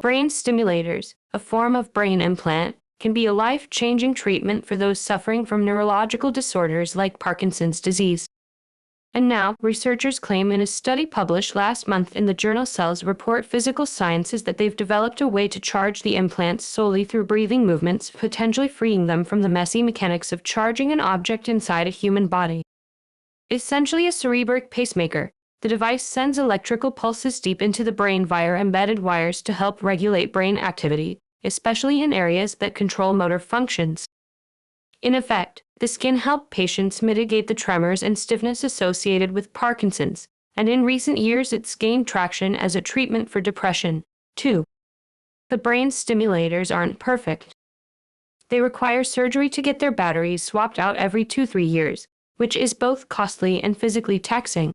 Brain stimulators, a form of brain implant, can be a life-changing treatment for those suffering from neurological disorders like Parkinson's disease. And now, researchers claim in a study published last month in the journal Cells Report Physical Sciences that they've developed a way to charge the implants solely through breathing movements, potentially freeing them from the messy mechanics of charging an object inside a human body. Essentially a cerebric pacemaker, the device sends electrical pulses deep into the brain via embedded wires to help regulate brain activity, especially in areas that control motor functions. In effect, this can help patients mitigate the tremors and stiffness associated with Parkinson's, and in recent years it's gained traction as a treatment for depression, too. The brain stimulators aren't perfect. They require surgery to get their batteries swapped out every 2-3 years, which is both costly and physically taxing.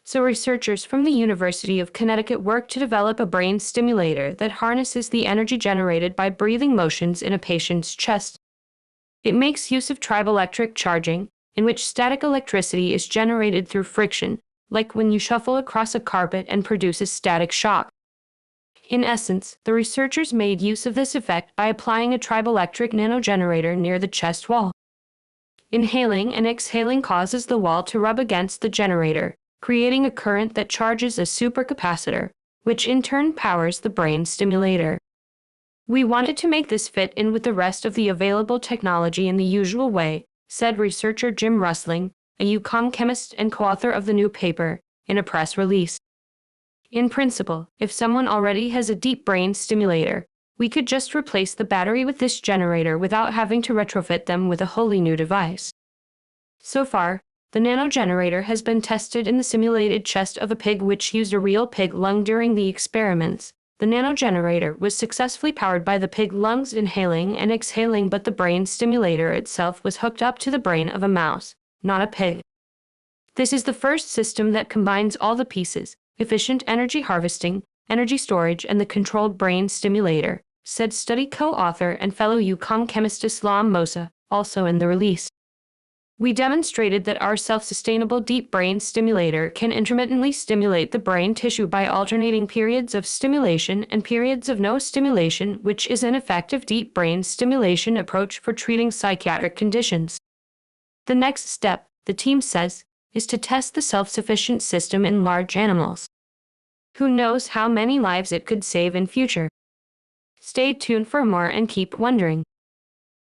So researchers from the University of Connecticut worked to develop a brain stimulator that harnesses the energy generated by breathing motions in a patient's chest. It makes use of triboelectric charging, in which static electricity is generated through friction, like when you shuffle across a carpet and produces static shock. In essence, the researchers made use of this effect by applying a triboelectric nanogenerator near the chest wall. Inhaling and exhaling causes the wall to rub against the generator, creating a current that charges a supercapacitor, which in turn powers the brain stimulator. We wanted to make this fit in with the rest of the available technology in the usual way, said researcher Jim Rusling, a UConn chemist and co-author of the new paper, in a press release. In principle, if someone already has a deep brain stimulator, we could just replace the battery with this generator without having to retrofit them with a wholly new device. So far, the nanogenerator has been tested in the simulated chest of a pig which used a real pig lung during the experiments. The nanogenerator was successfully powered by the pig lungs inhaling and exhaling, but the brain stimulator itself was hooked up to the brain of a mouse, not a pig. This is the first system that combines all the pieces: efficient energy harvesting, energy storage, and the controlled brain stimulator, said study co-author and fellow UConn chemist Islam Mosa, also in the release. We demonstrated that our self-sustainable deep brain stimulator can intermittently stimulate the brain tissue by alternating periods of stimulation and periods of no stimulation, which is an effective deep brain stimulation approach for treating psychiatric conditions. The next step, the team says, is to test the self-sufficient system in large animals. Who knows how many lives it could save in future? Stay tuned for more and keep wondering.